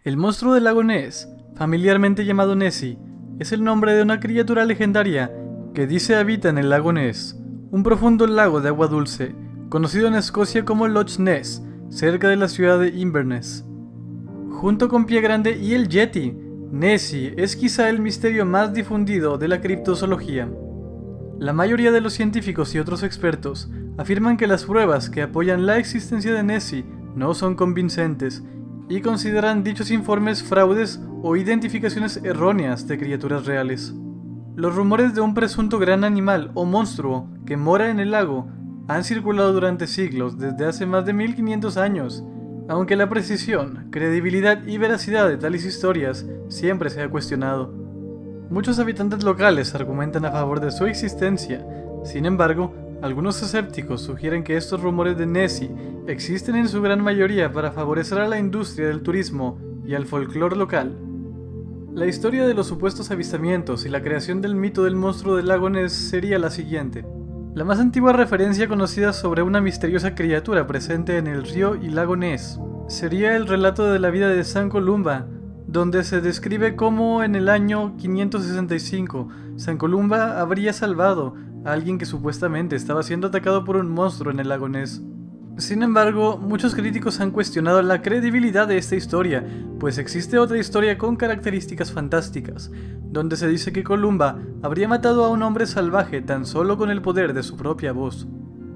El monstruo del lago Ness, familiarmente llamado Nessie, es el nombre de una criatura legendaria que dice habita en el lago Ness, un profundo lago de agua dulce, conocido en Escocia como Loch Ness, cerca de la ciudad de Inverness. Junto con Pie Grande y el Yeti, Nessie es quizá el misterio más difundido de la criptozoología. La mayoría de los científicos y otros expertos afirman que las pruebas que apoyan la existencia de Nessie no son convincentes y consideran dichos informes fraudes o identificaciones erróneas de criaturas reales. Los rumores de un presunto gran animal o monstruo que mora en el lago han circulado durante siglos, desde hace más de 1500 años, aunque la precisión, credibilidad y veracidad de tales historias siempre se ha cuestionado. Muchos habitantes locales argumentan a favor de su existencia. Sin embargo, algunos escépticos sugieren que estos rumores de Nessie existen en su gran mayoría para favorecer a la industria del turismo y al folclore local. La historia de los supuestos avistamientos y la creación del mito del monstruo del lago Ness sería la siguiente. La más antigua referencia conocida sobre una misteriosa criatura presente en el río y lago Ness sería el relato de la vida de San Columba, donde se describe cómo en el año 565 San Columba habría salvado a alguien que supuestamente estaba siendo atacado por un monstruo en el lago Ness. Sin embargo, muchos críticos han cuestionado la credibilidad de esta historia, pues existe otra historia con características fantásticas, donde se dice que Columba habría matado a un hombre salvaje tan solo con el poder de su propia voz.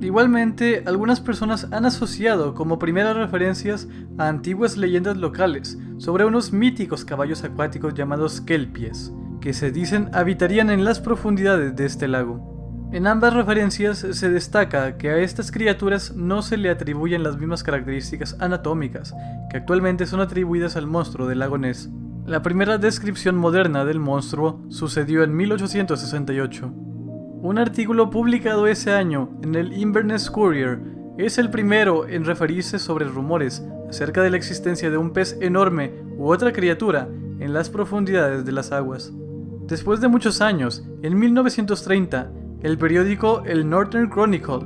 Igualmente, algunas personas han asociado como primeras referencias a antiguas leyendas locales sobre unos míticos caballos acuáticos llamados kelpies, que se dicen habitarían en las profundidades de este lago. En ambas referencias se destaca que a estas criaturas no se le atribuyen las mismas características anatómicas que actualmente son atribuidas al monstruo del lago Ness. La primera descripción moderna del monstruo sucedió en 1868. Un artículo publicado ese año en el Inverness Courier es el primero en referirse sobre rumores acerca de la existencia de un pez enorme u otra criatura en las profundidades de las aguas. Después de muchos años, en 1930, el periódico El Northern Chronicle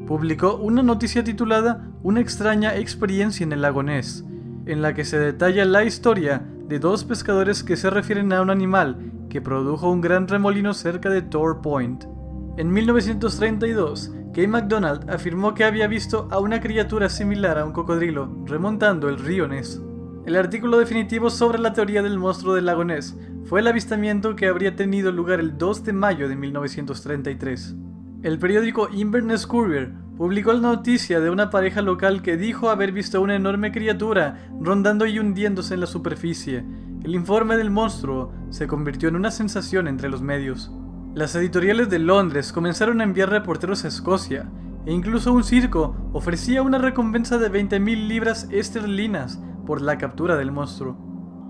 publicó una noticia titulada Una extraña experiencia en el lago Ness, en la que se detalla la historia de dos pescadores que se refieren a un animal que produjo un gran remolino cerca de Tor Point. En 1932, Kay MacDonald afirmó que había visto a una criatura similar a un cocodrilo remontando el río Ness. El artículo definitivo sobre la teoría del monstruo del lago Ness fue el avistamiento que habría tenido lugar el 2 de mayo de 1933. El periódico Inverness Courier publicó la noticia de una pareja local que dijo haber visto una enorme criatura rondando y hundiéndose en la superficie. El informe del monstruo se convirtió en una sensación entre los medios. Las editoriales de Londres comenzaron a enviar reporteros a Escocia, e incluso un circo ofrecía una recompensa de 20.000 libras esterlinas por la captura del monstruo.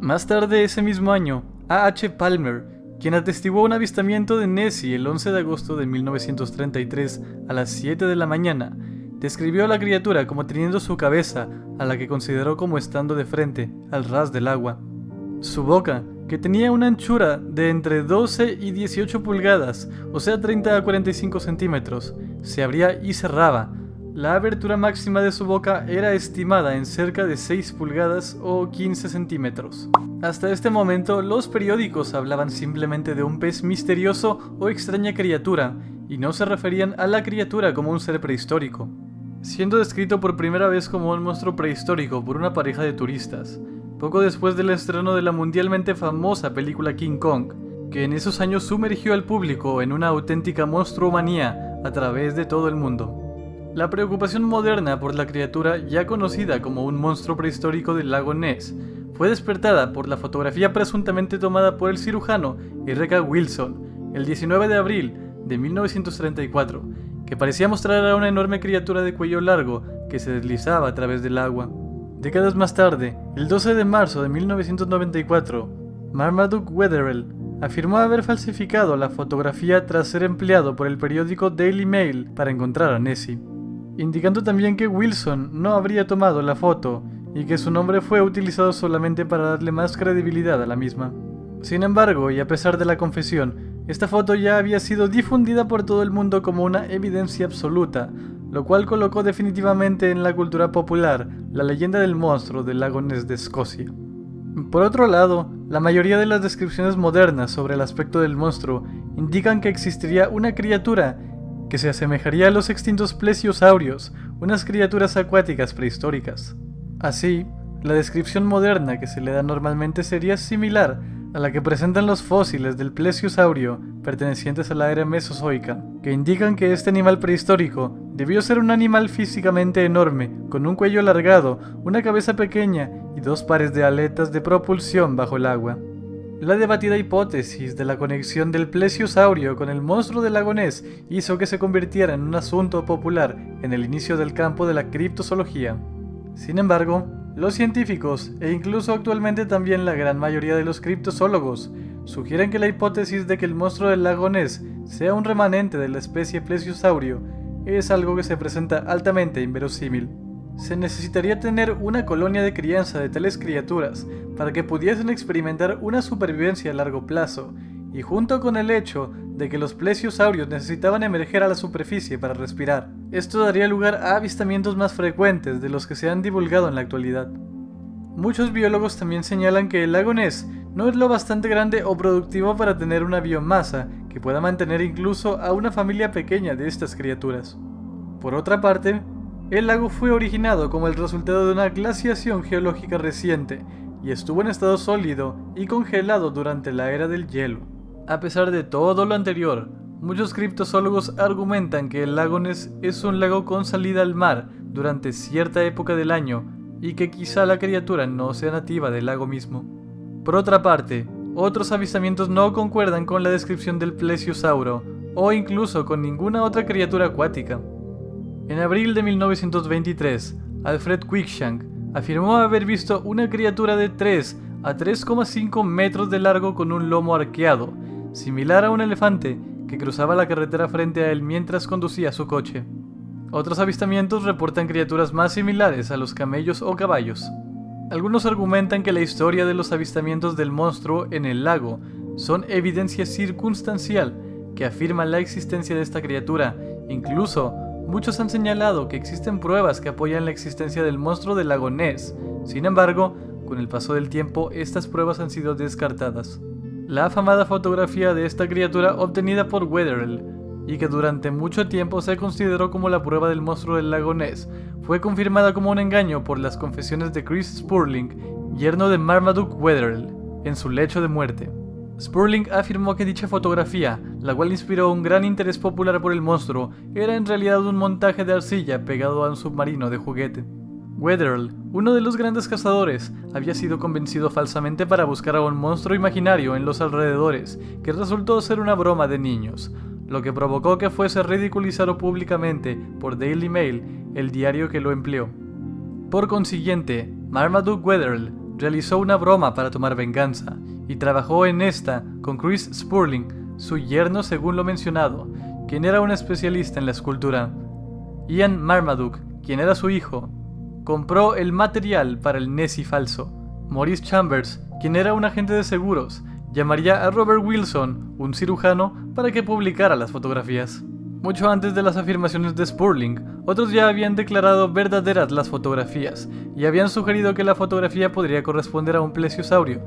Más tarde ese mismo año, A.H. Palmer, quien atestiguó un avistamiento de Nessie el 11 de agosto de 1933 a las 7 de la mañana, describió a la criatura como teniendo su cabeza, a la que consideró como estando de frente al ras del agua. Su boca, que tenía una anchura de entre 12 y 18 pulgadas, o sea 30 a 45 centímetros, se abría y cerraba. La abertura máxima de su boca era estimada en cerca de 6 pulgadas o 15 centímetros. Hasta este momento, los periódicos hablaban simplemente de un pez misterioso o extraña criatura, y no se referían a la criatura como un ser prehistórico, siendo descrito por primera vez como un monstruo prehistórico por una pareja de turistas, poco después del estreno de la mundialmente famosa película King Kong, que en esos años sumergió al público en una auténtica monstruomanía a través de todo el mundo. La preocupación moderna por la criatura, ya conocida como un monstruo prehistórico del lago Ness, fue despertada por la fotografía presuntamente tomada por el cirujano R.K. Wilson el 19 de abril de 1934, que parecía mostrar a una enorme criatura de cuello largo que se deslizaba a través del agua. Décadas más tarde, el 12 de marzo de 1994, Marmaduke Wetherell afirmó haber falsificado la fotografía tras ser empleado por el periódico Daily Mail para encontrar a Nessie, indicando también que Wilson no habría tomado la foto y que su nombre fue utilizado solamente para darle más credibilidad a la misma. Sin embargo, y a pesar de la confesión, esta foto ya había sido difundida por todo el mundo como una evidencia absoluta, lo cual colocó definitivamente en la cultura popular la leyenda del monstruo del lago Ness de Escocia. Por otro lado, la mayoría de las descripciones modernas sobre el aspecto del monstruo indican que existiría una criatura que se asemejaría a los extintos plesiosaurios, unas criaturas acuáticas prehistóricas. Así, la descripción moderna que se le da normalmente sería similar a la que presentan los fósiles del plesiosaurio pertenecientes a la era mesozoica, que indican que este animal prehistórico debió ser un animal físicamente enorme, con un cuello alargado, una cabeza pequeña y dos pares de aletas de propulsión bajo el agua. La debatida hipótesis de la conexión del plesiosaurio con el monstruo del lago Ness hizo que se convirtiera en un asunto popular en el inicio del campo de la criptozoología. Sin embargo, los científicos, e incluso actualmente también la gran mayoría de los criptozoólogos, sugieren que la hipótesis de que el monstruo del lago Ness sea un remanente de la especie plesiosaurio es algo que se presenta altamente inverosímil. Se necesitaría tener una colonia de crianza de tales criaturas para que pudiesen experimentar una supervivencia a largo plazo, y junto con el hecho de que los plesiosaurios necesitaban emerger a la superficie para respirar, esto daría lugar a avistamientos más frecuentes de los que se han divulgado en la actualidad. Muchos biólogos también señalan que el lago Ness no es lo bastante grande o productivo para tener una biomasa que pueda mantener incluso a una familia pequeña de estas criaturas. Por otra parte, el lago fue originado como el resultado de una glaciación geológica reciente y estuvo en estado sólido y congelado durante la era del hielo. A pesar de todo lo anterior, muchos criptozoólogos argumentan que el lago Ness es un lago con salida al mar durante cierta época del año y que quizá la criatura no sea nativa del lago mismo. Por otra parte, otros avistamientos no concuerdan con la descripción del plesiosauro o incluso con ninguna otra criatura acuática. En abril de 1923, Alfred Cruikshank afirmó haber visto una criatura de 3 a 3,5 metros de largo con un lomo arqueado, similar a un elefante que cruzaba la carretera frente a él mientras conducía su coche. Otros avistamientos reportan criaturas más similares a los camellos o caballos. Algunos argumentan que la historia de los avistamientos del monstruo en el lago son evidencia circunstancial que afirma la existencia de esta criatura. Incluso, muchos han señalado que existen pruebas que apoyan la existencia del monstruo del lago Ness. Sin embargo, con el paso del tiempo, estas pruebas han sido descartadas. La afamada fotografía de esta criatura obtenida por Wetherell, y que durante mucho tiempo se consideró como la prueba del monstruo del lago Ness, fue confirmada como un engaño por las confesiones de Chris Spurling, yerno de Marmaduke Wetherell, en su lecho de muerte. Spurling afirmó que dicha fotografía, la cual inspiró un gran interés popular por el monstruo, era en realidad un montaje de arcilla pegado a un submarino de juguete. Wetherell, uno de los grandes cazadores, había sido convencido falsamente para buscar a un monstruo imaginario en los alrededores, que resultó ser una broma de niños, lo que provocó que fuese ridiculizado públicamente por Daily Mail, el diario que lo empleó. Por consiguiente, Marmaduke Wetherell realizó una broma para tomar venganza, y trabajó en esta con Chris Spurling, su yerno según lo mencionado, quien era un especialista en la escultura. Ian Marmaduke, quien era su hijo, compró el material para el Nessie falso. Maurice Chambers, quien era un agente de seguros, llamaría a Robert Wilson, un cirujano, para que publicara las fotografías. Mucho antes de las afirmaciones de Spurling, otros ya habían declarado verdaderas las fotografías y habían sugerido que la fotografía podría corresponder a un plesiosaurio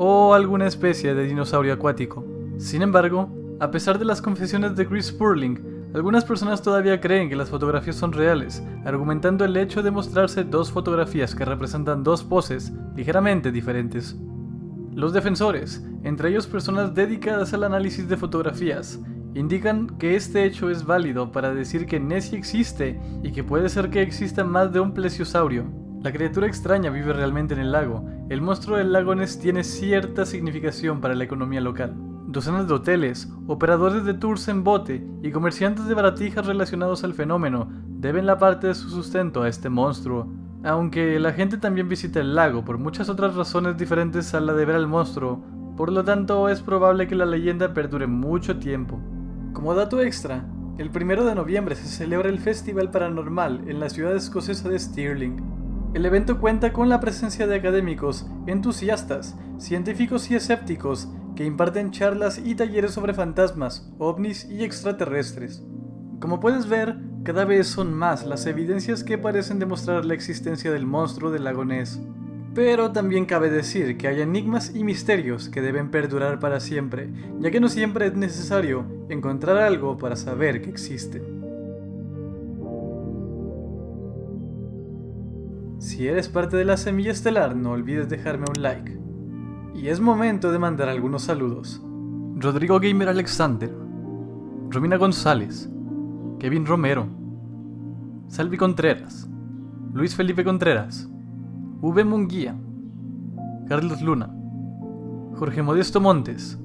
o alguna especie de dinosaurio acuático. Sin embargo, a pesar de las confesiones de Chris Spurling, algunas personas todavía creen que las fotografías son reales, argumentando el hecho de mostrarse dos fotografías que representan dos poses ligeramente diferentes. Los defensores, entre ellos personas dedicadas al análisis de fotografías, indican que este hecho es válido para decir que Nessie existe y que puede ser que exista más de un plesiosaurio. La criatura extraña vive realmente en el lago. El monstruo del lago Ness tiene cierta significación para la economía local. Docenas de hoteles, operadores de tours en bote y comerciantes de baratijas relacionados al fenómeno deben la parte de su sustento a este monstruo. Aunque la gente también visita el lago por muchas otras razones diferentes a la de ver al monstruo, por lo tanto es probable que la leyenda perdure mucho tiempo. Como dato extra, el 1 de noviembre se celebra el Festival Paranormal en la ciudad escocesa de Stirling. El evento cuenta con la presencia de académicos, entusiastas, científicos y escépticos que imparten charlas y talleres sobre fantasmas, ovnis y extraterrestres. Como puedes ver, cada vez son más las evidencias que parecen demostrar la existencia del monstruo del lago Ness. Pero también cabe decir que hay enigmas y misterios que deben perdurar para siempre, ya que no siempre es necesario encontrar algo para saber que existen. Si eres parte de la Semilla Estelar, no olvides dejarme un like. Y es momento de mandar algunos saludos. Rodrigo Gamer Alexander, Romina González, Kevin Romero, Salvi Contreras, Luis Felipe Contreras, V. Munguía, Carlos Luna, Jorge Modesto Montes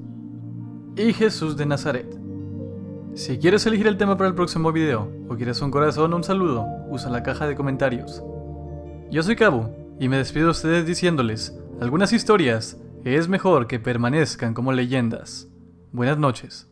y Jesús de Nazaret. Si quieres elegir el tema para el próximo video o quieres un corazón o un saludo, usa la caja de comentarios. Yo soy Cabo y me despido de ustedes diciéndoles, algunas historias es mejor que permanezcan como leyendas. Buenas noches.